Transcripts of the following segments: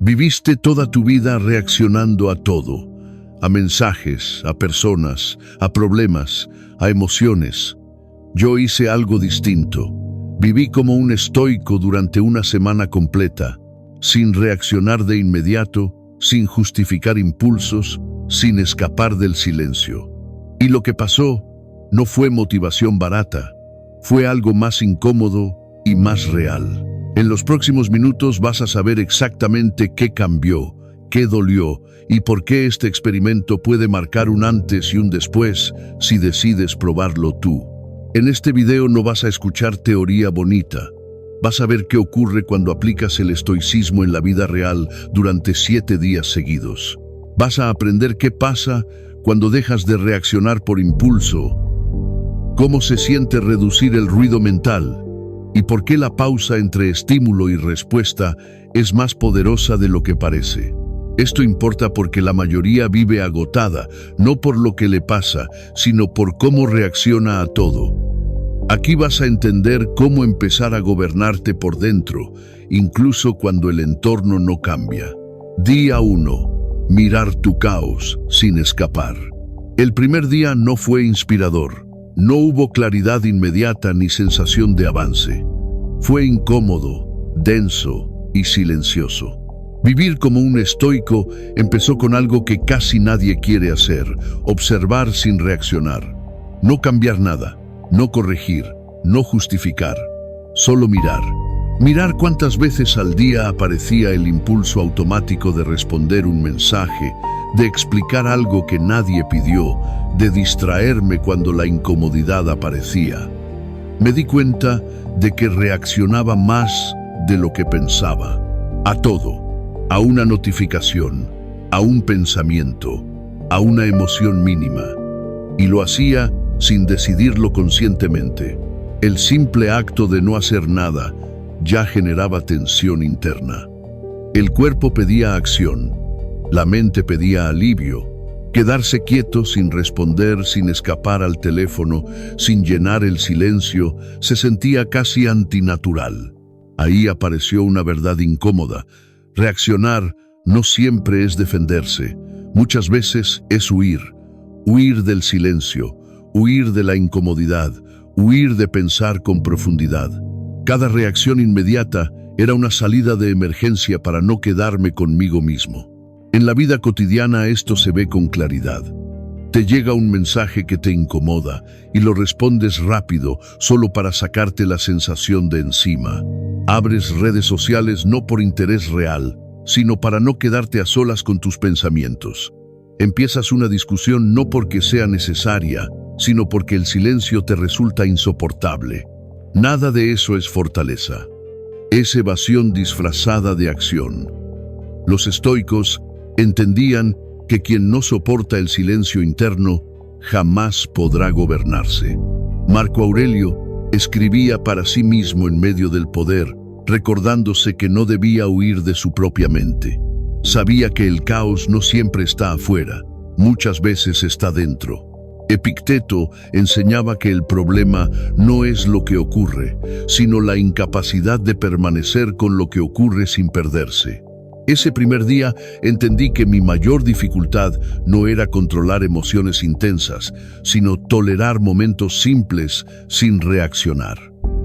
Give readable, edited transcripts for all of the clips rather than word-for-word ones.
Viviste toda tu vida reaccionando a todo, a mensajes, a personas, a problemas, a emociones. Yo hice algo distinto. Viví como un estoico durante una semana completa, sin reaccionar de inmediato, sin justificar impulsos, sin escapar del silencio. Y lo que pasó no fue motivación barata, fue algo más incómodo y más real. En los próximos minutos vas a saber exactamente qué cambió, qué dolió y por qué este experimento puede marcar un antes y un después si decides probarlo tú. En este video no vas a escuchar teoría bonita. Vas a ver qué ocurre cuando aplicas el estoicismo en la vida real durante 7 días seguidos. Vas a aprender qué pasa cuando dejas de reaccionar por impulso, cómo se siente reducir el ruido mental y por qué la pausa entre estímulo y respuesta es más poderosa de lo que parece. Esto importa porque la mayoría vive agotada, no por lo que le pasa, sino por cómo reacciona a todo. Aquí vas a entender cómo empezar a gobernarte por dentro, incluso cuando el entorno no cambia. Día 1. Mirar tu caos sin escapar. El primer día no fue inspirador. No hubo claridad inmediata ni sensación de avance. Fue incómodo, denso y silencioso. Vivir como un estoico empezó con algo que casi nadie quiere hacer: observar sin reaccionar. No cambiar nada, no corregir, no justificar, solo mirar. Mirar cuántas veces al día aparecía el impulso automático de responder un mensaje, de explicar algo que nadie pidió, de distraerme cuando la incomodidad aparecía. Me di cuenta de que reaccionaba más de lo que pensaba, a todo. A una notificación, a un pensamiento, a una emoción mínima. Y lo hacía sin decidirlo conscientemente. El simple acto de no hacer nada ya generaba tensión interna. El cuerpo pedía acción, la mente pedía alivio. Quedarse quieto sin responder, sin escapar al teléfono, sin llenar el silencio, se sentía casi antinatural. Ahí apareció una verdad incómoda. Reaccionar no siempre es defenderse, muchas veces es huir. Huir del silencio, huir de la incomodidad, huir de pensar con profundidad. Cada reacción inmediata era una salida de emergencia para no quedarme conmigo mismo. En la vida cotidiana esto se ve con claridad. Te llega un mensaje que te incomoda y lo respondes rápido solo para sacarte la sensación de encima. Abres redes sociales no por interés real, sino para no quedarte a solas con tus pensamientos. Empiezas una discusión no porque sea necesaria, sino porque el silencio te resulta insoportable. Nada de eso es fortaleza. Es evasión disfrazada de acción. Los estoicos entendían que quien no soporta el silencio interno jamás podrá gobernarse. Marco Aurelio escribía para sí mismo en medio del poder, recordándose que no debía huir de su propia mente. Sabía que el caos no siempre está afuera, muchas veces está dentro. Epicteto enseñaba que el problema no es lo que ocurre, sino la incapacidad de permanecer con lo que ocurre sin perderse. Ese primer día entendí que mi mayor dificultad no era controlar emociones intensas, sino tolerar momentos simples sin reaccionar.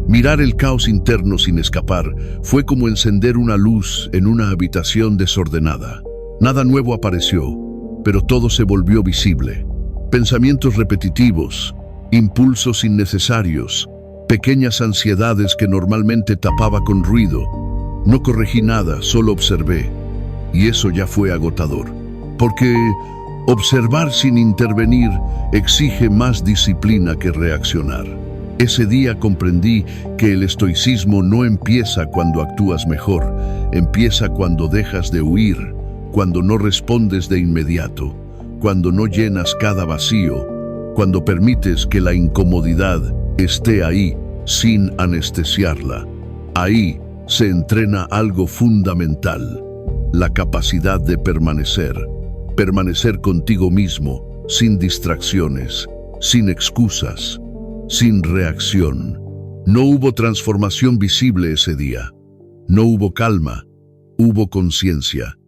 Mirar el caos interno sin escapar fue como encender una luz en una habitación desordenada. Nada nuevo apareció, pero todo se volvió visible. Pensamientos repetitivos, impulsos innecesarios, pequeñas ansiedades que normalmente tapaba con ruido. No corregí nada, solo observé. Y eso ya fue agotador. Porque observar sin intervenir exige más disciplina que reaccionar. Ese día comprendí que el estoicismo no empieza cuando actúas mejor, empieza cuando dejas de huir, cuando no respondes de inmediato, cuando no llenas cada vacío, cuando permites que la incomodidad esté ahí sin anestesiarla. Ahí se entrena algo fundamental, la capacidad de permanecer contigo mismo, sin distracciones, sin excusas, sin reacción. No hubo transformación visible ese día. No hubo calma, hubo conciencia,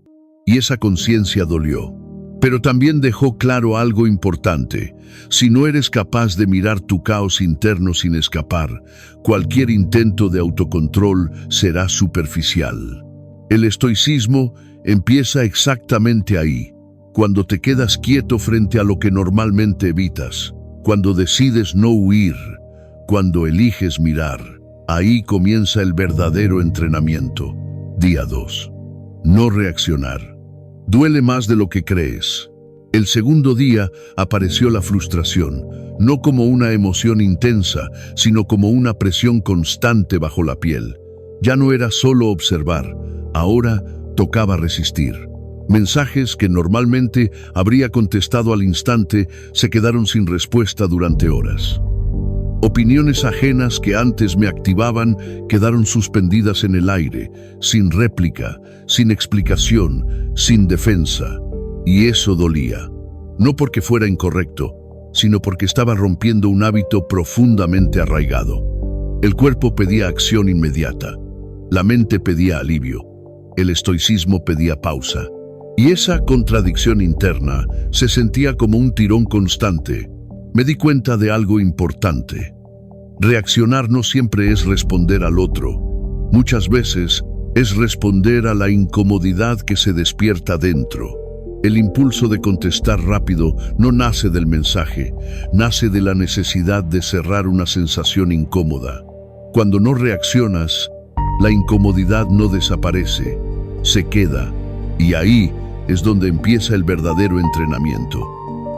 y esa conciencia dolió. Pero también dejó claro algo importante: si no eres capaz de mirar tu caos interno sin escapar, cualquier intento de autocontrol será superficial. El estoicismo empieza exactamente ahí, cuando te quedas quieto frente a lo que normalmente evitas, cuando decides no huir, cuando eliges mirar. Ahí comienza el verdadero entrenamiento. Día 2. No reaccionar. Duele más de lo que crees. El segundo día apareció la frustración, no como una emoción intensa, sino como una presión constante bajo la piel. Ya no era solo observar, ahora tocaba resistir. Mensajes que normalmente habría contestado al instante se quedaron sin respuesta durante horas. Opiniones ajenas que antes me activaban quedaron suspendidas en el aire, sin réplica, sin explicación, sin defensa. Y eso dolía. No porque fuera incorrecto, sino porque estaba rompiendo un hábito profundamente arraigado. El cuerpo pedía acción inmediata. La mente pedía alivio. El estoicismo pedía pausa. Y esa contradicción interna se sentía como un tirón constante. Me di cuenta de algo importante. Reaccionar no siempre es responder al otro. Muchas veces es responder a la incomodidad que se despierta dentro. El impulso de contestar rápido no nace del mensaje, nace de la necesidad de cerrar una sensación incómoda. Cuando no reaccionas, la incomodidad no desaparece, se queda, y ahí es donde empieza el verdadero entrenamiento.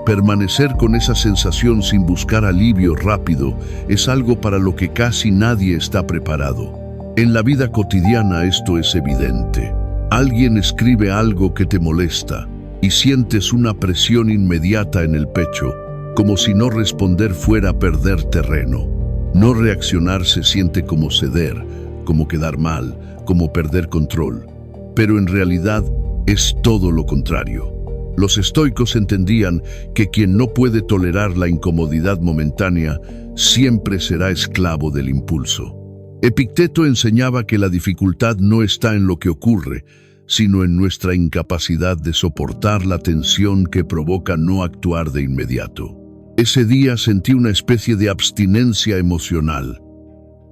Permanecer con esa sensación sin buscar alivio rápido es algo para lo que casi nadie está preparado. En la vida cotidiana esto es evidente. Alguien escribe algo que te molesta y sientes una presión inmediata en el pecho, como si no responder fuera perder terreno. No reaccionar se siente como ceder, como quedar mal, como perder control. Pero en realidad es todo lo contrario. Los estoicos entendían que quien no puede tolerar la incomodidad momentánea siempre será esclavo del impulso. Epicteto enseñaba que la dificultad no está en lo que ocurre, sino en nuestra incapacidad de soportar la tensión que provoca no actuar de inmediato. Ese día sentí una especie de abstinencia emocional,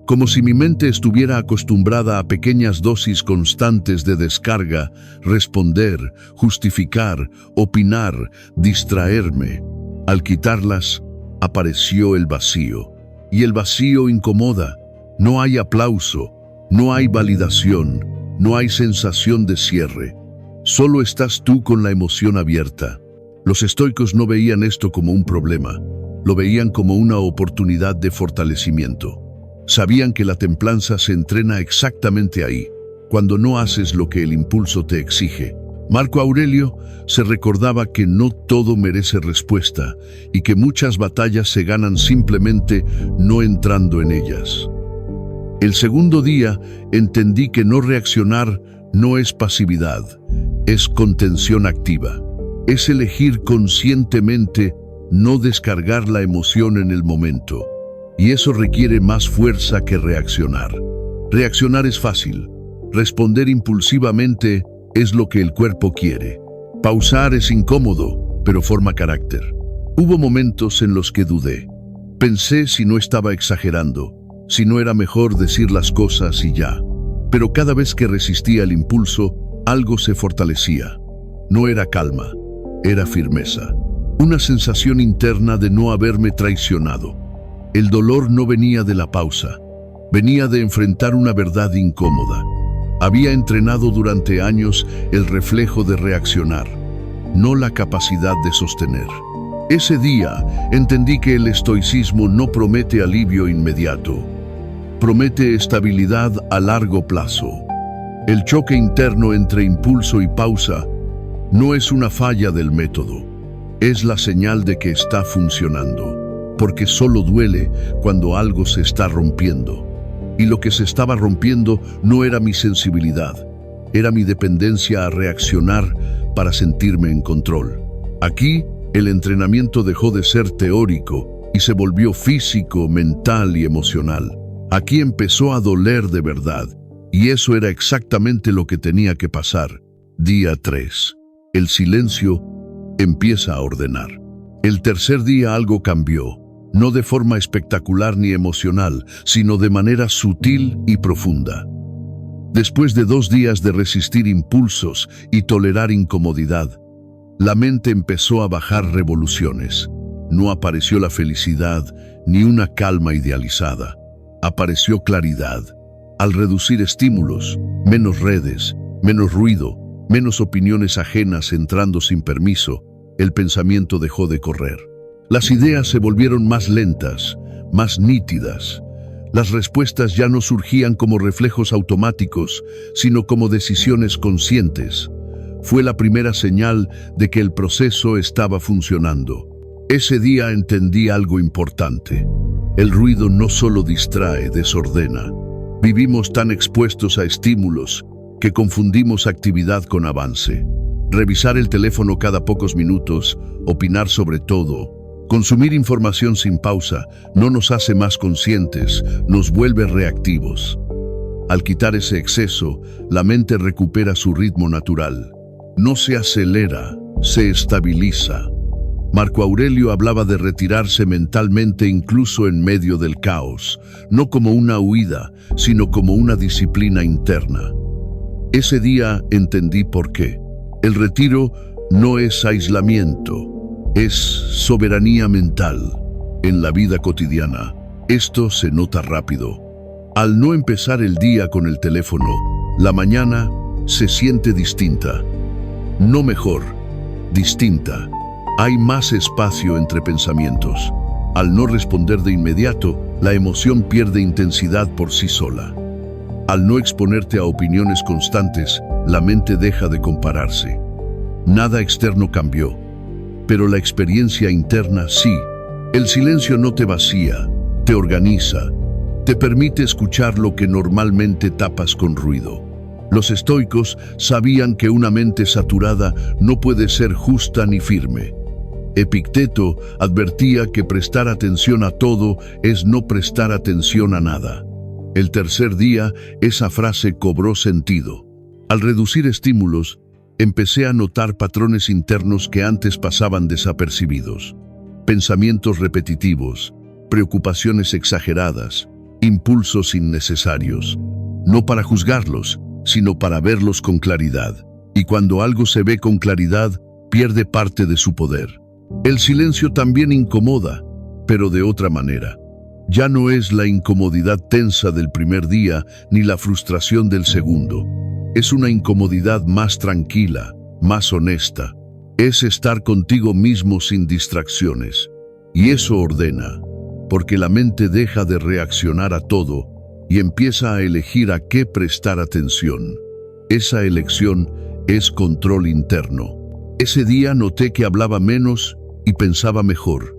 como si mi mente estuviera acostumbrada a pequeñas dosis constantes de descarga, responder, justificar, opinar, distraerme. Al quitarlas, apareció el vacío. Y el vacío incomoda. No hay aplauso, no hay validación, no hay sensación de cierre. Solo estás tú con la emoción abierta. Los estoicos no veían esto como un problema, lo veían como una oportunidad de fortalecimiento. Sabían que la templanza se entrena exactamente ahí, cuando no haces lo que el impulso te exige. Marco Aurelio se recordaba que no todo merece respuesta y que muchas batallas se ganan simplemente no entrando en ellas. El segundo día entendí que no reaccionar no es pasividad, es contención activa. Es elegir conscientemente no descargar la emoción en el momento. Y eso requiere más fuerza que reaccionar. Reaccionar es fácil. Responder impulsivamente es lo que el cuerpo quiere. Pausar es incómodo, pero forma carácter. Hubo momentos en los que dudé. Pensé si no estaba exagerando, si no era mejor decir las cosas y ya. Pero cada vez que resistía el impulso, algo se fortalecía. No era calma, era firmeza. Una sensación interna de no haberme traicionado. El dolor no venía de la pausa, venía de enfrentar una verdad incómoda. Había entrenado durante años el reflejo de reaccionar, no la capacidad de sostener. Ese día entendí que el estoicismo no promete alivio inmediato, promete estabilidad a largo plazo. El choque interno entre impulso y pausa no es una falla del método, es la señal de que está funcionando. Porque solo duele cuando algo se está rompiendo. Y lo que se estaba rompiendo no era mi sensibilidad, era mi dependencia a reaccionar para sentirme en control. Aquí, el entrenamiento dejó de ser teórico y se volvió físico, mental y emocional. Aquí empezó a doler de verdad, Y eso era exactamente lo que tenía que pasar. Día 3. El silencio empieza a ordenar. El tercer día algo cambió, no de forma espectacular ni emocional, sino de manera sutil y profunda. Después de 2 días de resistir impulsos y tolerar incomodidad, la mente empezó a bajar revoluciones. No apareció la felicidad ni una calma idealizada. Apareció claridad. Al reducir estímulos, menos redes, menos ruido, menos opiniones ajenas entrando sin permiso, el pensamiento dejó de correr. Las ideas se volvieron más lentas, más nítidas. Las respuestas ya no surgían como reflejos automáticos, sino como decisiones conscientes. Fue la primera señal de que el proceso estaba funcionando. Ese día entendí algo importante. El ruido no solo distrae, desordena. Vivimos tan expuestos a estímulos que confundimos actividad con avance. Revisar el teléfono cada pocos minutos, opinar sobre todo, consumir información sin pausa, no nos hace más conscientes, nos vuelve reactivos. Al quitar ese exceso, la mente recupera su ritmo natural. No se acelera, se estabiliza. Marco Aurelio hablaba de retirarse mentalmente incluso en medio del caos, no como una huida, sino como una disciplina interna. Ese día entendí por qué. El retiro no es aislamiento, es soberanía mental. En la vida cotidiana, esto se nota rápido. Al no empezar el día con el teléfono, la mañana se siente distinta. No mejor, distinta. Hay más espacio entre pensamientos. Al no responder de inmediato, la emoción pierde intensidad por sí sola. Al no exponerte a opiniones constantes, la mente deja de compararse. Nada externo cambió, pero la experiencia interna sí. El silencio no te vacía, te organiza, te permite escuchar lo que normalmente tapas con ruido. Los estoicos sabían que una mente saturada no puede ser justa ni firme. Epicteto advertía que prestar atención a todo es no prestar atención a nada. El tercer día, esa frase cobró sentido. Al reducir estímulos, empecé a notar patrones internos que antes pasaban desapercibidos. Pensamientos repetitivos, preocupaciones exageradas, impulsos innecesarios. No para juzgarlos, sino para verlos con claridad. Y cuando algo se ve con claridad, pierde parte de su poder. El silencio también incomoda, pero de otra manera. Ya no es la incomodidad tensa del primer día ni la frustración del segundo. Es una incomodidad más tranquila, más honesta. Es estar contigo mismo sin distracciones. Y eso ordena, porque la mente deja de reaccionar a todo y empieza a elegir a qué prestar atención. Esa elección es control interno. Ese día noté que hablaba menos y pensaba mejor.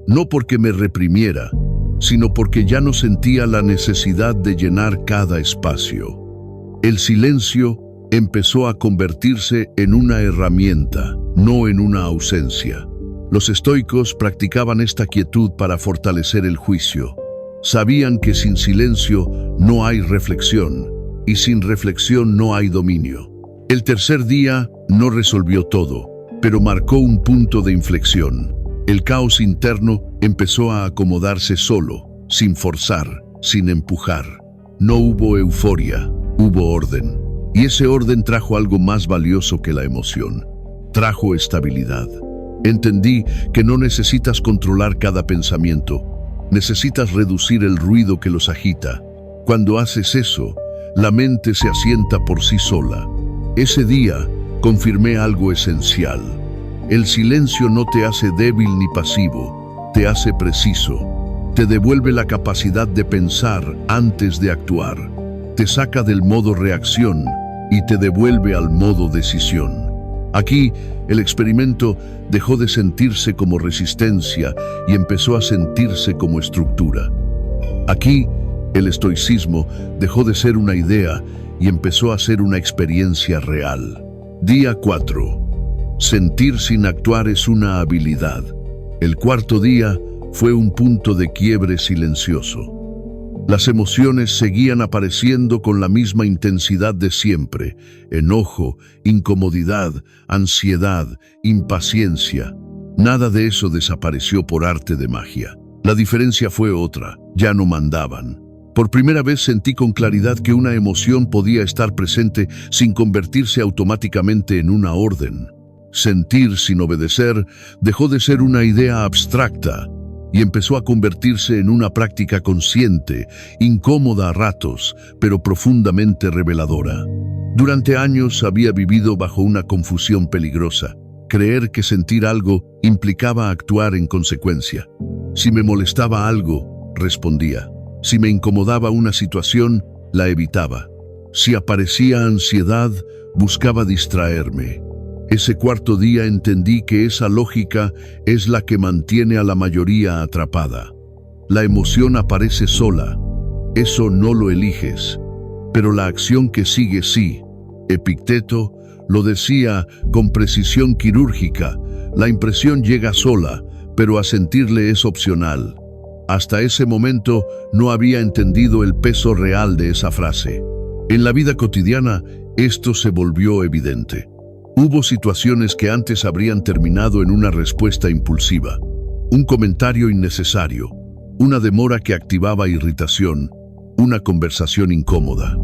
No porque me reprimiera, sino porque ya no sentía la necesidad de llenar cada espacio. El silencio empezó a convertirse en una herramienta, no en una ausencia. Los estoicos practicaban esta quietud para fortalecer el juicio. Sabían que sin silencio no hay reflexión, y sin reflexión no hay dominio. El tercer día no resolvió todo, pero marcó un punto de inflexión. El caos interno empezó a acomodarse solo, sin forzar, sin empujar. No hubo euforia, hubo orden. Y ese orden trajo algo más valioso que la emoción. Trajo estabilidad. Entendí que no necesitas controlar cada pensamiento. Necesitas reducir el ruido que los agita. Cuando haces eso, la mente se asienta por sí sola. Ese día confirmé algo esencial. El silencio no te hace débil ni pasivo, te hace preciso. Te devuelve la capacidad de pensar antes de actuar. Te saca del modo reacción y te devuelve al modo decisión. Aquí, el experimento dejó de sentirse como resistencia y empezó a sentirse como estructura. Aquí, el estoicismo dejó de ser una idea y empezó a ser una experiencia real. Día 4. Sentir sin actuar es una habilidad. El cuarto día fue un punto de quiebre silencioso. Las emociones seguían apareciendo con la misma intensidad de siempre: enojo, incomodidad, ansiedad, impaciencia. Nada de eso desapareció por arte de magia. La diferencia fue otra: ya no mandaban. Por primera vez sentí con claridad que una emoción podía estar presente sin convertirse automáticamente en una orden. Sentir sin obedecer dejó de ser una idea abstracta y empezó a convertirse en una práctica consciente, incómoda a ratos, pero profundamente reveladora. Durante años había vivido bajo una confusión peligrosa: creer que sentir algo implicaba actuar en consecuencia. Si me molestaba algo, respondía. Si me incomodaba una situación, la evitaba. Si aparecía ansiedad, buscaba distraerme. Ese cuarto día entendí que esa lógica es la que mantiene a la mayoría atrapada. La emoción aparece sola. Eso no lo eliges. Pero la acción que sigue sí. Epicteto lo decía con precisión quirúrgica: la impresión llega sola, pero asentirle es opcional. Hasta ese momento no había entendido el peso real de esa frase. En la vida cotidiana, esto se volvió evidente. Hubo situaciones que antes habrían terminado en una respuesta impulsiva, un comentario innecesario, una demora que activaba irritación, una conversación incómoda.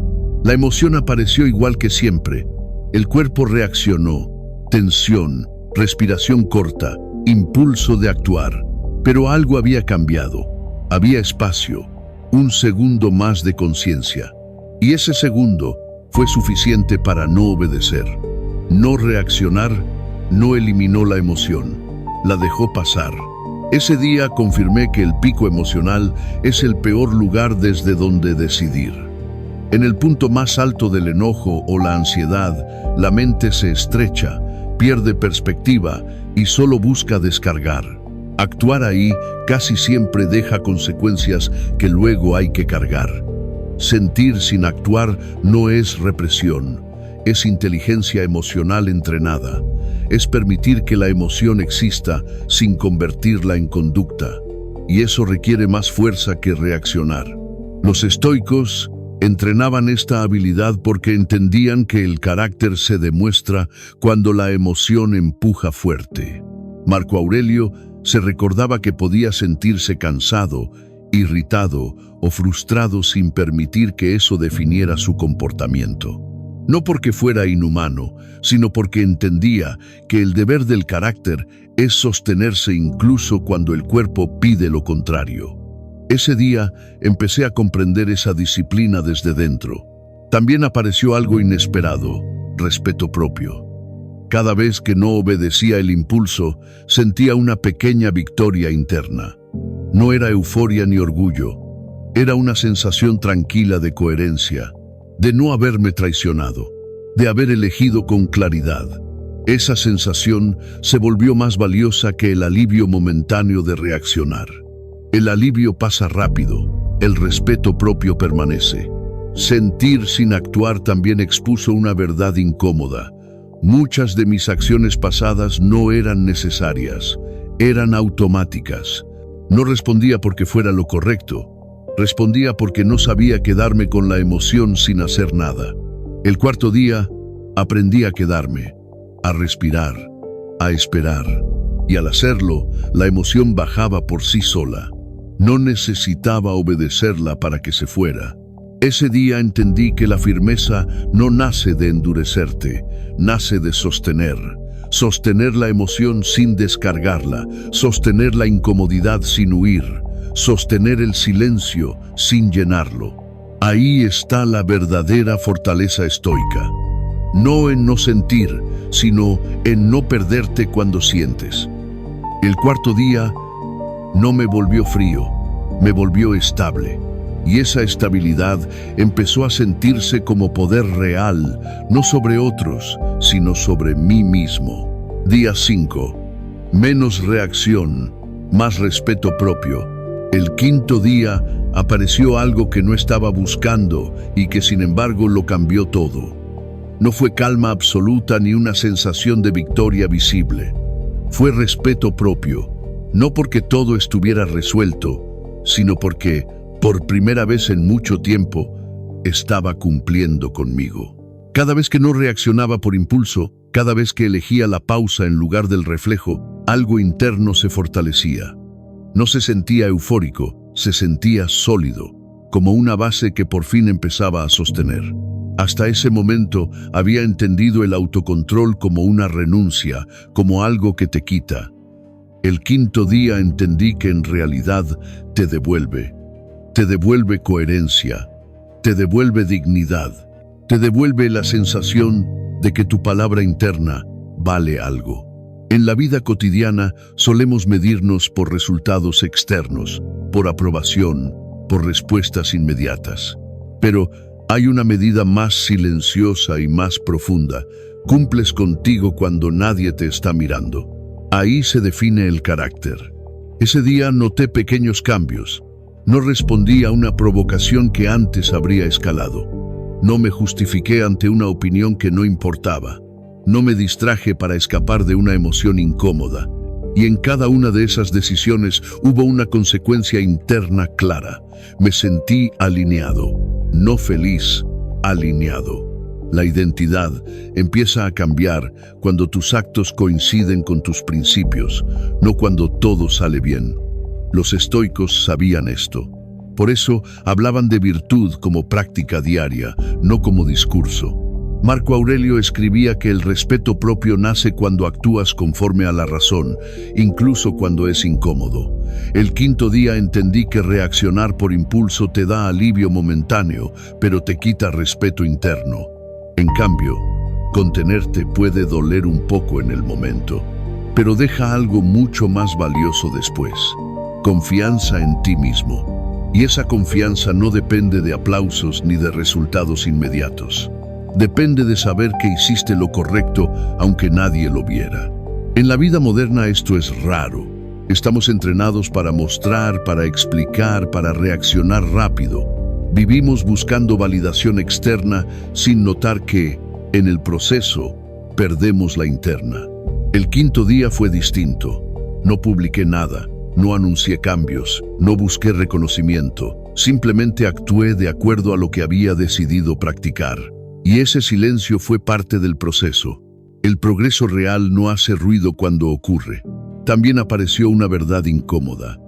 La emoción apareció igual que siempre. El cuerpo reaccionó: tensión, respiración corta, impulso de actuar. Pero algo había cambiado. Había espacio, un segundo más de conciencia. Y ese segundo fue suficiente para no obedecer. No reaccionar no eliminó la emoción, la dejó pasar. Ese día confirmé que el pico emocional es el peor lugar desde donde decidir. En el punto más alto del enojo o la ansiedad, la mente se estrecha, pierde perspectiva y solo busca descargar. Actuar ahí casi siempre deja consecuencias que luego hay que cargar. Sentir sin actuar no es represión, es inteligencia emocional entrenada. Es permitir que la emoción exista sin convertirla en conducta. Y eso requiere más fuerza que reaccionar. Los estoicos entrenaban esta habilidad porque entendían que el carácter se demuestra cuando la emoción empuja fuerte. Marco Aurelio se recordaba que podía sentirse cansado, irritado o frustrado sin permitir que eso definiera su comportamiento. No porque fuera inhumano, sino porque entendía que el deber del carácter es sostenerse incluso cuando el cuerpo pide lo contrario. Ese día empecé a comprender esa disciplina desde dentro. También apareció algo inesperado: respeto propio. Cada vez que no obedecía el impulso, sentía una pequeña victoria interna. No era euforia ni orgullo, era una sensación tranquila de coherencia, de no haberme traicionado, de haber elegido con claridad. Esa sensación se volvió más valiosa que el alivio momentáneo de reaccionar. El alivio pasa rápido, el respeto propio permanece. Sentir sin actuar también expuso una verdad incómoda. Muchas de mis acciones pasadas no eran necesarias, eran automáticas. No respondía porque fuera lo correcto, respondía porque no sabía quedarme con la emoción sin hacer nada. El cuarto día, aprendí a quedarme, a respirar, a esperar. Y al hacerlo, la emoción bajaba por sí sola. No necesitaba obedecerla para que se fuera. Ese día entendí que la firmeza no nace de endurecerte, nace de sostener. Sostener la emoción sin descargarla, sostener la incomodidad sin huir, sostener el silencio sin llenarlo. Ahí está la verdadera fortaleza estoica. No en no sentir, sino en no perderte cuando sientes. El cuarto día no me volvió frío, me volvió estable. Y esa estabilidad empezó a sentirse como poder real, no sobre otros, sino sobre mí mismo. Día 5. Menos reacción, más respeto propio. El quinto día apareció algo que no estaba buscando y que sin embargo lo cambió todo. No fue calma absoluta ni una sensación de victoria visible. Fue respeto propio, no porque todo estuviera resuelto, sino porque Por primera vez en mucho tiempo, estaba cumpliendo conmigo. Cada vez que no reaccionaba por impulso, cada vez que elegía la pausa en lugar del reflejo, algo interno se fortalecía. No se sentía eufórico, se sentía sólido, como una base que por fin empezaba a sostener. Hasta ese momento había entendido el autocontrol como una renuncia, como algo que te quita. El quinto día entendí que en realidad te devuelve coherencia, te devuelve dignidad, te devuelve la sensación de que tu palabra interna vale algo. En la vida cotidiana solemos medirnos por resultados externos, por aprobación, por respuestas inmediatas. Pero hay una medida más silenciosa y más profunda. Cumples contigo cuando nadie te está mirando. Ahí se define el carácter. Ese día noté pequeños cambios. No respondí a una provocación que antes habría escalado. No me justifiqué ante una opinión que no importaba. No me distraje para escapar de una emoción incómoda. Y en cada una de esas decisiones hubo una consecuencia interna clara. Me sentí alineado, no feliz, alineado. La identidad empieza a cambiar cuando tus actos coinciden con tus principios, no cuando todo sale bien. Los estoicos sabían esto. Por eso hablaban de virtud como práctica diaria, no como discurso. Marco Aurelio escribía que el respeto propio nace cuando actúas conforme a la razón, incluso cuando es incómodo. El quinto día entendí que reaccionar por impulso te da alivio momentáneo, pero te quita respeto interno. En cambio, contenerte puede doler un poco en el momento, pero deja algo mucho más valioso después: confianza en ti mismo. Y esa confianza no depende de aplausos ni de resultados inmediatos. Depende de saber que hiciste lo correcto aunque nadie lo viera. En la vida moderna esto es raro. Estamos entrenados para mostrar, para explicar, para reaccionar rápido. Vivimos buscando validación externa sin notar que, en el proceso, perdemos la interna. El quinto día fue distinto. No publiqué nada, no anuncié cambios, no busqué reconocimiento. Simplemente actué de acuerdo a lo que había decidido practicar. Y ese silencio fue parte del proceso. El progreso real no hace ruido cuando ocurre. También apareció una verdad incómoda.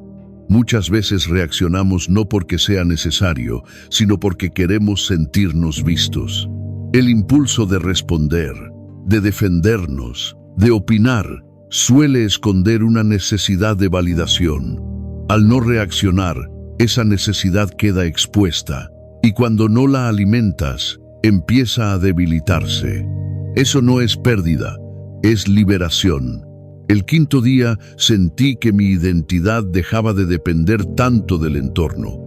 Muchas veces reaccionamos no porque sea necesario, sino porque queremos sentirnos vistos. El impulso de responder, de defendernos, de opinar, suele esconder una necesidad de validación. Al no reaccionar, esa necesidad queda expuesta, y cuando no la alimentas, empieza a debilitarse. Eso no es pérdida, es liberación. El quinto día sentí que mi identidad dejaba de depender tanto del entorno.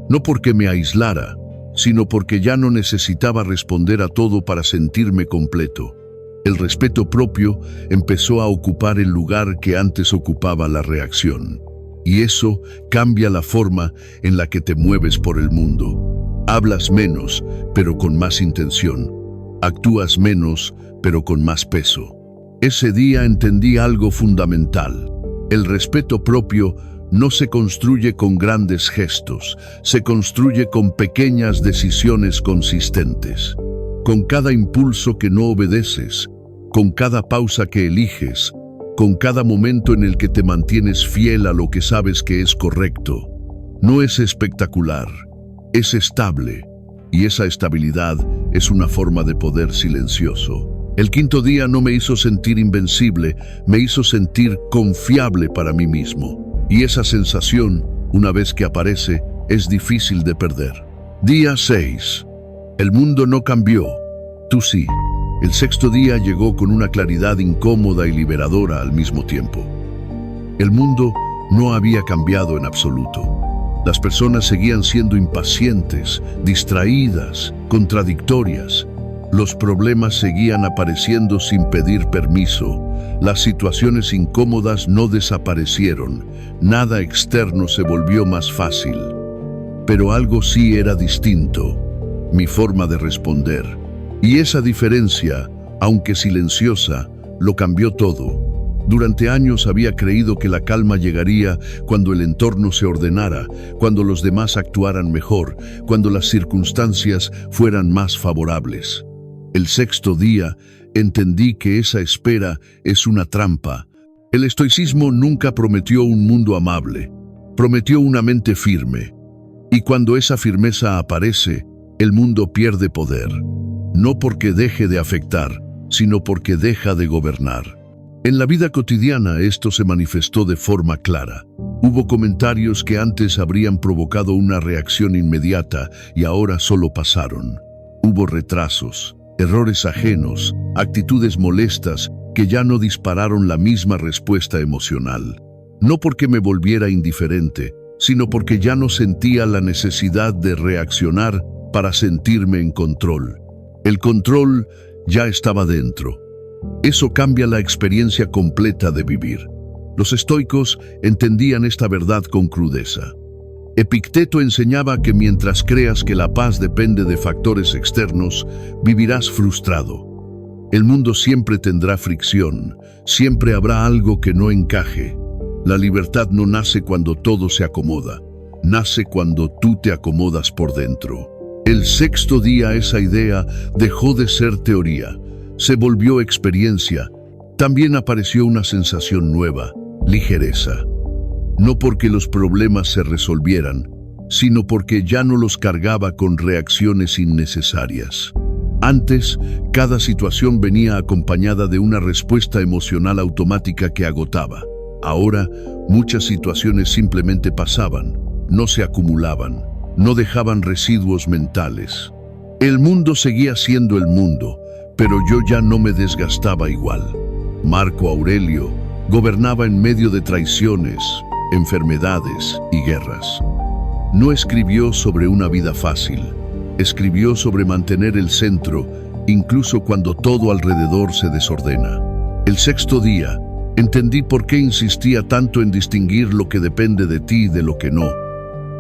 No porque me aislara, sino porque ya no necesitaba responder a todo para sentirme completo. El respeto propio empezó a ocupar el lugar que antes ocupaba la reacción. Y eso cambia la forma en la que te mueves por el mundo. Hablas menos, pero con más intención. Actúas menos, pero con más peso. Ese día entendí algo fundamental. El respeto propio no se construye con grandes gestos, se construye con pequeñas decisiones consistentes. Con cada impulso que no obedeces, con cada pausa que eliges, con cada momento en el que te mantienes fiel a lo que sabes que es correcto. No es espectacular. Es estable, y esa estabilidad es una forma de poder silencioso. El quinto día no me hizo sentir invencible, me hizo sentir confiable para mí mismo. Y esa sensación, una vez que aparece, es difícil de perder. Día 6. El mundo no cambió, tú sí. El sexto día llegó con una claridad incómoda y liberadora al mismo tiempo. El mundo no había cambiado en absoluto. Las personas seguían siendo impacientes, distraídas, contradictorias. Los problemas seguían apareciendo sin pedir permiso. Las situaciones incómodas no desaparecieron. Nada externo se volvió más fácil. Pero algo sí era distinto: mi forma de responder. Y esa diferencia, aunque silenciosa, lo cambió todo. Durante años había creído que la calma llegaría cuando el entorno se ordenara, cuando los demás actuaran mejor, cuando las circunstancias fueran más favorables. El sexto día entendí que esa espera es una trampa. El estoicismo nunca prometió un mundo amable, prometió una mente firme. Y cuando esa firmeza aparece, el mundo pierde poder. No porque deje de afectar, sino porque deja de gobernar. En la vida cotidiana esto se manifestó de forma clara. Hubo comentarios que antes habrían provocado una reacción inmediata y ahora solo pasaron. Hubo retrasos, errores ajenos, actitudes molestas que ya no dispararon la misma respuesta emocional. No porque me volviera indiferente, sino porque ya no sentía la necesidad de reaccionar para sentirme en control. El control ya estaba dentro. Eso cambia la experiencia completa de vivir. Los estoicos entendían esta verdad con crudeza. Epicteto enseñaba que mientras creas que la paz depende de factores externos, vivirás frustrado. El mundo siempre tendrá fricción, siempre habrá algo que no encaje. La libertad no nace cuando todo se acomoda, nace cuando tú te acomodas por dentro. El sexto día esa idea dejó de ser teoría, se volvió experiencia. También apareció una sensación nueva, ligereza. No porque los problemas se resolvieran, sino porque ya no los cargaba con reacciones innecesarias. Antes, cada situación venía acompañada de una respuesta emocional automática que agotaba. Ahora, muchas situaciones simplemente pasaban, no se acumulaban, no dejaban residuos mentales. El mundo seguía siendo el mundo, pero yo ya no me desgastaba igual. Marco Aurelio gobernaba en medio de traiciones, enfermedades y guerras. No escribió sobre una vida fácil, escribió sobre mantener el centro, incluso cuando todo alrededor se desordena. El sexto día, entendí por qué insistía tanto en distinguir lo que depende de ti de lo que no.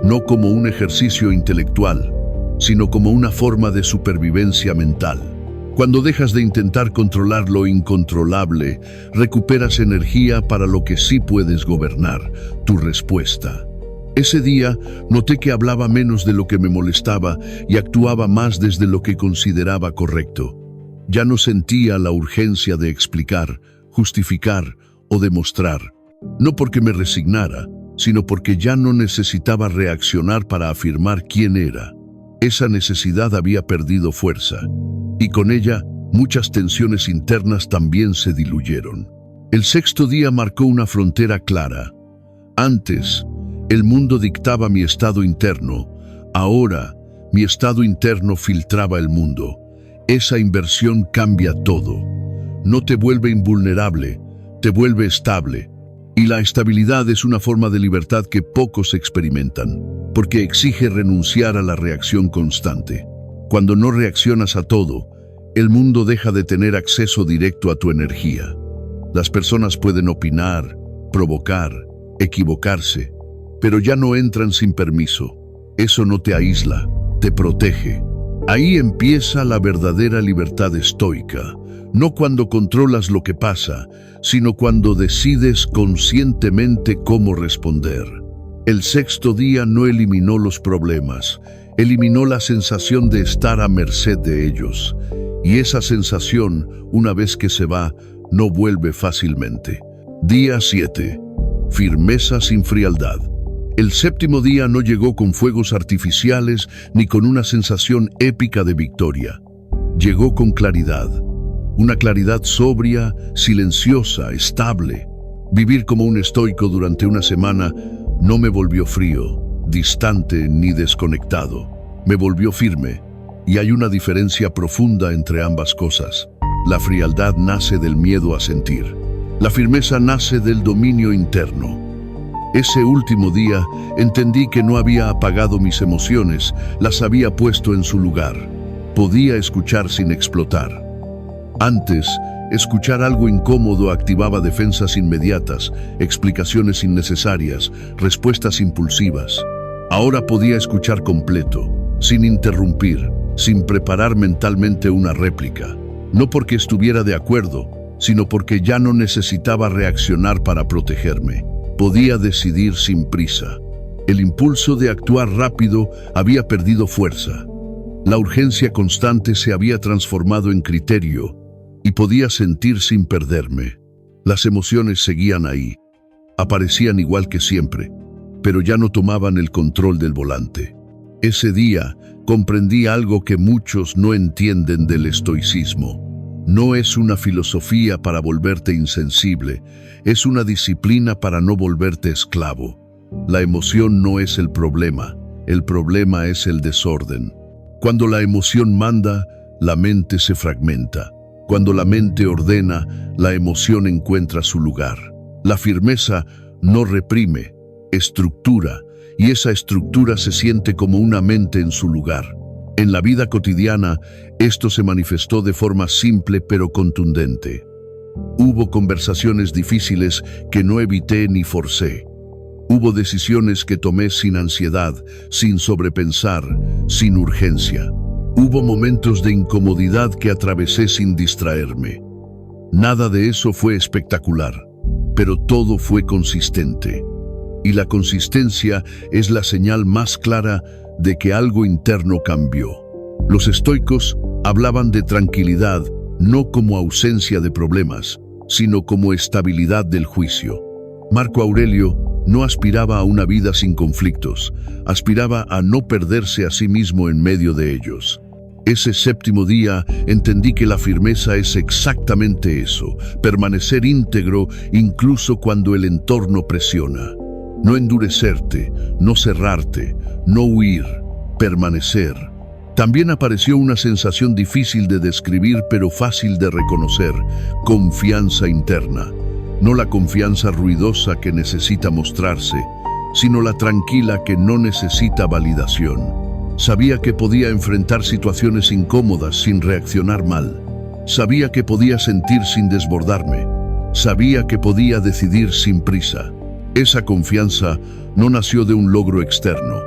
No como un ejercicio intelectual, sino como una forma de supervivencia mental. Cuando dejas de intentar controlar lo incontrolable, recuperas energía para lo que sí puedes gobernar, tu respuesta. Ese día noté que hablaba menos de lo que me molestaba y actuaba más desde lo que consideraba correcto. Ya no sentía la urgencia de explicar, justificar o demostrar. No porque me resignara, sino porque ya no necesitaba reaccionar para afirmar quién era. Esa necesidad había perdido fuerza, y con ella muchas tensiones internas también se diluyeron. El sexto día marcó una frontera clara. Antes, el mundo dictaba mi estado interno. Ahora, mi estado interno filtraba el mundo. Esa inversión cambia todo. No te vuelve invulnerable, te vuelve estable. Y la estabilidad es una forma de libertad que pocos experimentan, porque exige renunciar a la reacción constante. Cuando no reaccionas a todo, el mundo deja de tener acceso directo a tu energía. Las personas pueden opinar, provocar, equivocarse, pero ya no entran sin permiso. Eso no te aísla, te protege. Ahí empieza la verdadera libertad estoica. No cuando controlas lo que pasa, sino cuando decides conscientemente cómo responder. El sexto día no eliminó los problemas, eliminó la sensación de estar a merced de ellos. Y esa sensación, una vez que se va, no vuelve fácilmente. Día 7. Firmeza sin frialdad. El séptimo día no llegó con fuegos artificiales ni con una sensación épica de victoria. Llegó con claridad. Una claridad sobria, silenciosa, estable. Vivir como un estoico durante una semana no me volvió frío, distante ni desconectado. Me volvió firme, y hay una diferencia profunda entre ambas cosas. La frialdad nace del miedo a sentir. La firmeza nace del dominio interno. Ese último día entendí que no había apagado mis emociones, las había puesto en su lugar. Podía escuchar sin explotar. Antes, escuchar algo incómodo activaba defensas inmediatas, explicaciones innecesarias, respuestas impulsivas. Ahora podía escuchar completo, sin interrumpir, sin preparar mentalmente una réplica. No porque estuviera de acuerdo, sino porque ya no necesitaba reaccionar para protegerme. Podía decidir sin prisa. El impulso de actuar rápido había perdido fuerza. La urgencia constante se había transformado en criterio y podía sentir sin perderme. Las emociones seguían ahí. Aparecían igual que siempre, pero ya no tomaban el control del volante. Ese día comprendí algo que muchos no entienden del estoicismo. No es una filosofía para volverte insensible, es una disciplina para no volverte esclavo. La emoción no es el problema es el desorden. Cuando la emoción manda, la mente se fragmenta. Cuando la mente ordena, la emoción encuentra su lugar. La firmeza no reprime, estructura, y esa estructura se siente como una mente en su lugar. En la vida cotidiana, esto se manifestó de forma simple pero contundente. Hubo conversaciones difíciles que no evité ni forcé. Hubo decisiones que tomé sin ansiedad, sin sobrepensar, sin urgencia. Hubo momentos de incomodidad que atravesé sin distraerme. Nada de eso fue espectacular, pero todo fue consistente. Y la consistencia es la señal más clara de que algo interno cambió. Los estoicos hablaban de tranquilidad no como ausencia de problemas, sino como estabilidad del juicio. Marco Aurelio no aspiraba a una vida sin conflictos, aspiraba a no perderse a sí mismo en medio de ellos. Ese séptimo día entendí que la firmeza es exactamente eso, permanecer íntegro incluso cuando el entorno presiona. No endurecerte, no cerrarte, no huir, permanecer. También apareció una sensación difícil de describir pero fácil de reconocer: confianza interna. No la confianza ruidosa que necesita mostrarse, sino la tranquila que no necesita validación. Sabía que podía enfrentar situaciones incómodas sin reaccionar mal. Sabía que podía sentir sin desbordarme. Sabía que podía decidir sin prisa. Esa confianza no nació de un logro externo.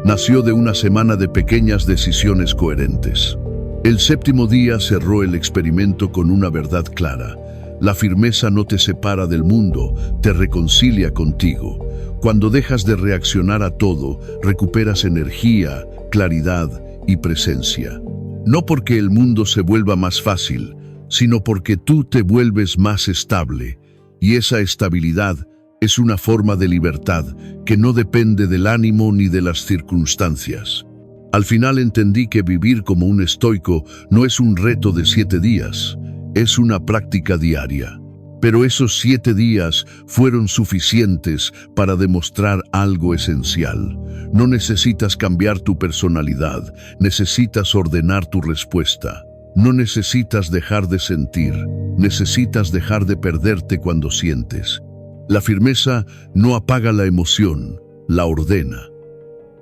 Nació de una semana de pequeñas decisiones coherentes. El séptimo día cerró el experimento con una verdad clara. La firmeza no te separa del mundo, te reconcilia contigo. Cuando dejas de reaccionar a todo, recuperas energía, claridad y presencia. No porque el mundo se vuelva más fácil, sino porque tú te vuelves más estable. Y esa estabilidad es una forma de libertad que no depende del ánimo ni de las circunstancias. Al final entendí que vivir como un estoico no es un reto de 7 días, es una práctica diaria. Pero esos 7 días fueron suficientes para demostrar algo esencial. No necesitas cambiar tu personalidad, necesitas ordenar tu respuesta. No necesitas dejar de sentir, necesitas dejar de perderte cuando sientes. La firmeza no apaga la emoción, la ordena.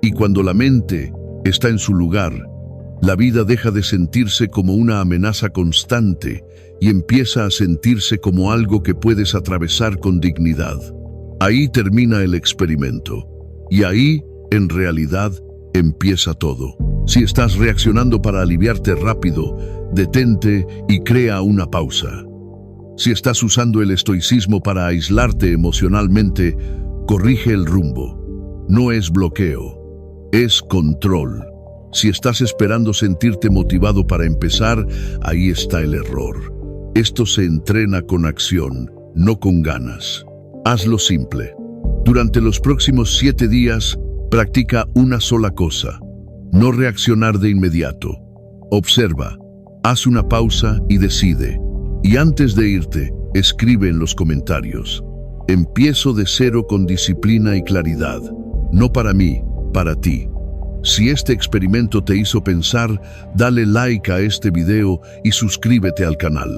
Y cuando la mente está en su lugar, la vida deja de sentirse como una amenaza constante y empieza a sentirse como algo que puedes atravesar con dignidad. Ahí termina el experimento. Y ahí, en realidad, empieza todo. Si estás reaccionando para aliviarte rápido, detente y crea una pausa. Si estás usando el estoicismo para aislarte emocionalmente, corrige el rumbo. No es bloqueo, es control. Si estás esperando sentirte motivado para empezar, ahí está el error. Esto se entrena con acción, no con ganas. Hazlo simple. Durante los próximos 7 días, practica una sola cosa. No reaccionar de inmediato. Observa, haz una pausa y decide. Y antes de irte, escribe en los comentarios: empiezo de cero con disciplina y claridad. No para mí, para ti. Si este experimento te hizo pensar, dale like a este video y suscríbete al canal.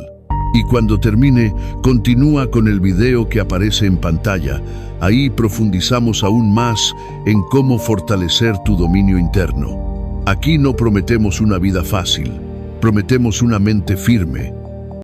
Y cuando termine, continúa con el video que aparece en pantalla. Ahí profundizamos aún más en cómo fortalecer tu dominio interno. Aquí no prometemos una vida fácil, prometemos una mente firme,